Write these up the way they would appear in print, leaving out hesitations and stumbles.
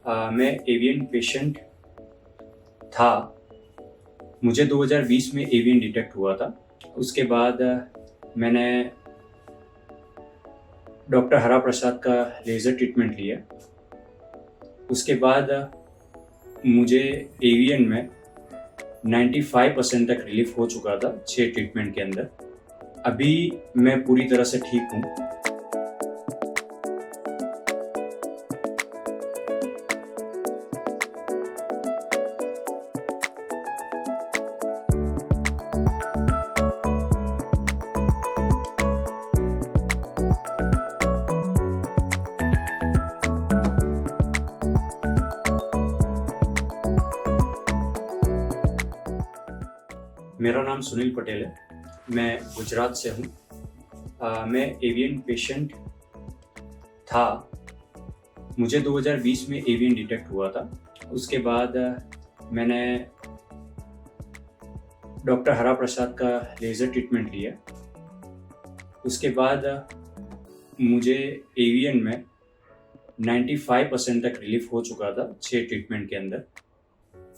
मैं avian patient था। मुझे 2020 में एवियन डिटेक्ट हुआ था। उसके बाद मैंने डॉक्टर हरा प्रसाद का लेज़र ट्रीटमेंट लिया। उसके बाद मुझे एवियन में 95% तक रिलीफ हो चुका था 6 ट्रीटमेंट के अंदर। अभी मैं पूरी तरह से ठीक हूँ। मेरा नाम सुनील पटेल है। मैं गुजरात से हूँ। मैं एवियन पेशेंट था। मुझे 2020 में एवियन डिटेक्ट हुआ था। उसके बाद मैंने डॉक्टर हरा प्रसाद का लेज़र ट्रीटमेंट लिया। उसके बाद मुझे एवियन में 95% तक रिलीफ हो चुका था 6 ट्रीटमेंट के अंदर।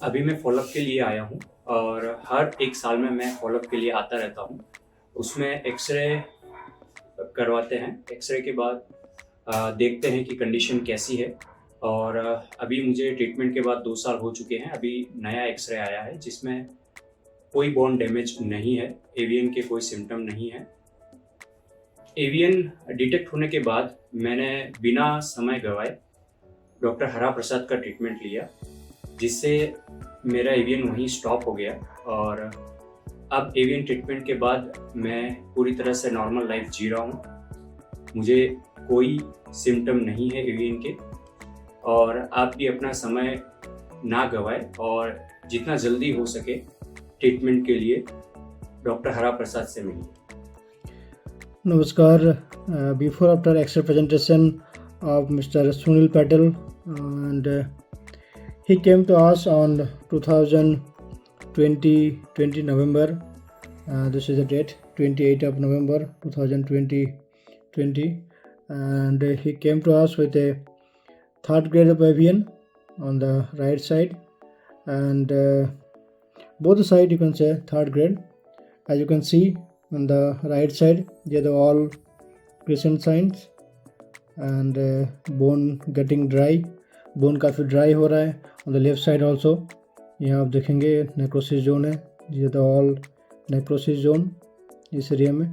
अभी मैं फॉलोअप के लिए आया हूँ और हर 1 साल में मैं फॉलोअप के लिए आता रहता हूँ। उसमें एक्सरे करवाते हैं। एक्सरे के बाद देखते हैं कि कंडीशन कैसी है। और अभी मुझे ट्रीटमेंट के बाद 2 साल हो चुके हैं। अभी नया एक्सरे आया है जिसमें कोई बोन डैमेज नहीं है, एवियन के कोई सिम्टम नहीं है। एवियन डिटेक्ट होने के बाद मैंने बिना समय गंवाए डॉक्टर हरा प्रसाद का ट्रीटमेंट लिया, जिससे मेरा एवियन वहीं स्टॉप हो गया। और अब एवियन ट्रीटमेंट के बाद मैं पूरी तरह से नॉर्मल लाइफ जी रहा हूँ। मुझे कोई सिम्टम नहीं है एवियन के। और आप भी अपना समय ना गंवाएं और जितना जल्दी हो सके ट्रीटमेंट के लिए डॉक्टर हरा प्रसाद से मिलिए। नमस्कार। Before after X-ray presentation of Mr. Sunil Patel, and he came to us on 2020 November. This is the date, 28th of November 2020, and he came to us with a 3rd grade of avian on the right side, and both the side you can say 3rd grade. As you can see on the right side, they are all crescent signs and bone getting dry. Bone काफ़ी dry हो रहा है। On the left side also यहाँ आप देखेंगे necrosis zone है। ये the all necrosis zone इस एरिया में,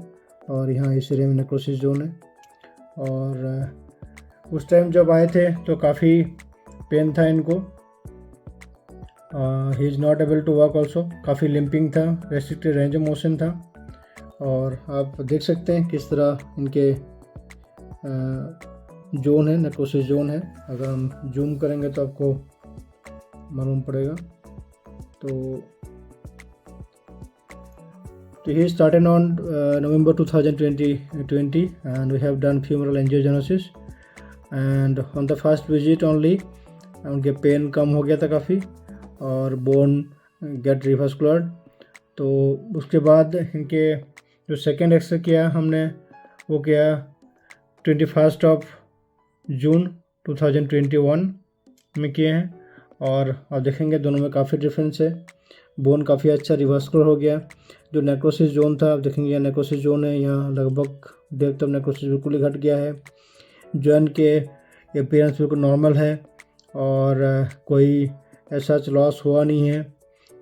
और यहाँ इस एरिया में नेक्रोसिस जोन है। और उस टाइम जब आए थे तो काफ़ी पेन था इनको। He is not able to walk also. काफ़ी लिम्पिंग था, रेस्ट्रिक्टेड रेंज ऑफ मोशन था। और आप देख सकते हैं किस तरह इनके जोन है, नेक्रोसिस जोन है। अगर हम जूम करेंगे तो आपको मालूम पड़ेगा। तो he started on November 2020 and we have done femoral angiogenesis, and on the first visit only उनके पेन कम हो गया था काफ़ी और बोन गेट रिवास्कुलर्ड। तो उसके बाद इनके जो सेकेंड एक्सरे किया हमने वो किया 21 जून 2021 में किए हैं। और आप देखेंगे दोनों में काफ़ी डिफरेंस है। बोन काफ़ी अच्छा रिवास्कुलर हो गया। जो नेक्रोसिस जोन था आप देखेंगे यहाँ नेक्रोसिस जोन है, यहाँ लगभग देर तक नेक्रोसिस बिल्कुल ही घट गया है। जॉइंट के अपीयरेंस बिल्कुल नॉर्मल है और कोई ऐसा लॉस हुआ नहीं है।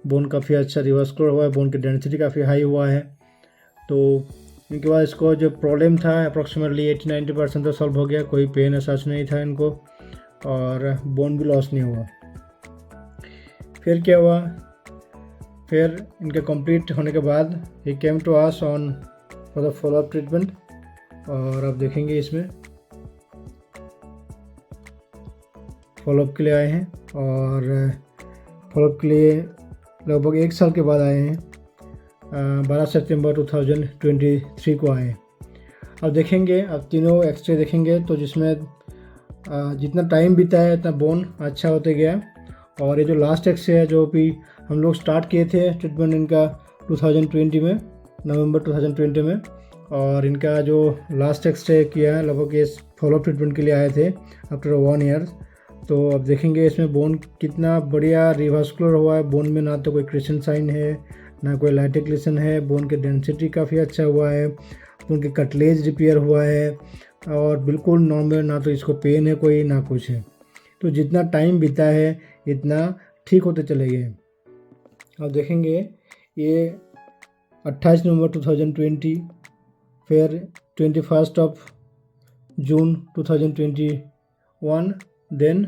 बोन काफ़ी अच्छा रिवास्कुलर हुआ है, बोन की डेंसिटी काफ़ी हाई हुआ है। तो इनके बाद इसको जो प्रॉब्लम था अप्रॉक्सीमेटली 80-90% तो सॉल्व हो गया। कोई पेन ऐसा नहीं था इनको और बोन भी लॉस नहीं हुआ। फिर क्या हुआ, फिर इनके कंप्लीट होने के बाद ही came to us on for the follow up treatment. और आप देखेंगे इसमें फॉलोअप के लिए आए हैं और फॉलोअप के लिए लगभग 1 साल के बाद आए हैं। 12 सितंबर 2023 को आए हैं। अब देखेंगे, अब तीनों एक्सरे देखेंगे तो जिसमें जितना टाइम बीता है इतना बोन अच्छा होते गया। और ये जो लास्ट एक्सरे है जो भी हम लोग स्टार्ट किए थे ट्रीटमेंट इनका 2020 में, नवंबर 2020 में, और इनका जो लास्ट एक्सरे किया है लगभग ये फॉलोअप ट्रीटमेंट के लिए आए थे आफ्टर 1 ईयर। तो अब देखेंगे इसमें बोन कितना बढ़िया रिवास्कुलर हुआ है। बोन में ना तो कोई क्रिस्टल साइन है, ना कोई लैटिक लेशन है। बोन की डेंसिटी काफ़ी अच्छा हुआ है। बोन के कटलेज रिपेयर हुआ है और बिल्कुल नॉर्मल, ना तो इसको पेन है कोई, ना कुछ है। तो जितना टाइम बीता है इतना ठीक होते चले गए। अब देखेंगे ये 28 नवंबर 2020, फिर 21 जून 2021, देन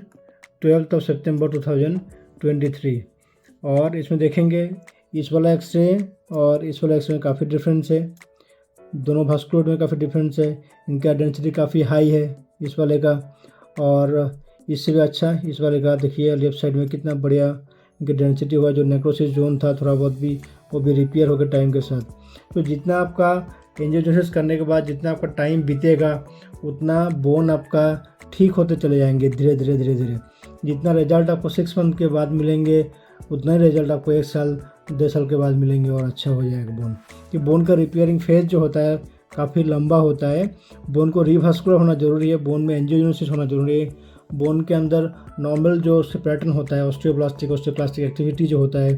12 सितंबर 2023। और इसमें देखेंगे इस वाला एक्सरे और इस वाला एक्सरे में काफ़ी डिफरेंस है। दोनों भास्कुलर में काफ़ी डिफरेंस है। इनका डेंसिटी काफ़ी हाई है इस वाले का, और इससे भी अच्छा इस वाले का। देखिए लेफ्ट साइड में कितना बढ़िया इनकी डेंसिटी हुआ। जो नेक्रोसिस जोन था थोड़ा बहुत भी, वो भी रिपेयर हो गया टाइम के साथ। तो जितना आपका एंजियोजेनेसिस करने के बाद जितना आपका टाइम बीतेगा उतना बोन आपका ठीक होते चले जाएंगे धीरे धीरे धीरे धीरे। जितना रिजल्ट आपको 6 मंथ के बाद मिलेंगे उतना ही रिजल्ट आपको 1 साल 2 साल के बाद मिलेंगे और अच्छा हो जाएगा बोन। कि बोन का रिपेयरिंग फेज जो होता है काफ़ी लंबा होता है। बोन को रिवास्कुलर होना ज़रूरी है, बोन में एंजियोजेनेसिस होना ज़रूरी है। बोन के अंदर नॉर्मल जो उससे पैटर्न होता है, ऑस्टियोप्लास्टिक एक्टिविटी जो होता है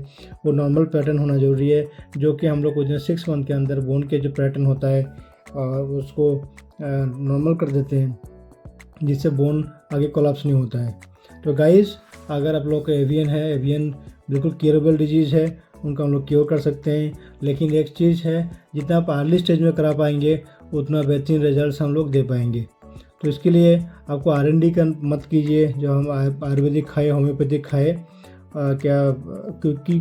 वो नॉर्मल पैटर्न होना ज़रूरी है, जो कि हम लोग को 6 मंथ के अंदर बोन के जो पैटर्न होता है उसको नॉर्मल कर देते हैं, जिससे बोन आगे कोलैप्स नहीं होता है। तो गाइस, अगर आप लोग का एवियन है, एवियन बिल्कुल क्योरेबल डिजीज़ है, उनका हम लोग क्योर कर सकते हैं। लेकिन एक चीज़ है, जितना आप अर्ली स्टेज में करा पाएंगे उतना बेहतरीन रिजल्ट्स हम लोग दे पाएंगे। तो इसके लिए आपको R&D का मत कीजिए, जो हम आयुर्वेदिक खाए, होम्योपैथिक खाए, क्योंकि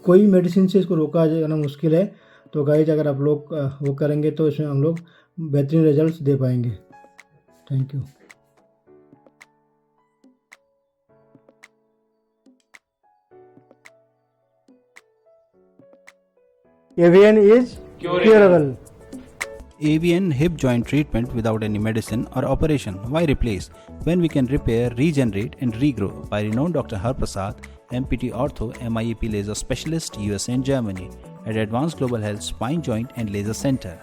कोई मेडिसिन से इसको रोका जाना मुश्किल है। तो गाइज, अगर आप लोग वो करेंगे तो इसमें हम लोग बेहतरीन रिजल्ट्स दे पाएंगे। Thank you. Avian is curable. AVN hip joint treatment without any medicine or operation. Why replace when we can repair, regenerate and regrow? By renowned Dr. Harprasad, MPT Ortho, MIEP Laser Specialist, USA and Germany at Advanced Global Health Spine Joint and Laser Center.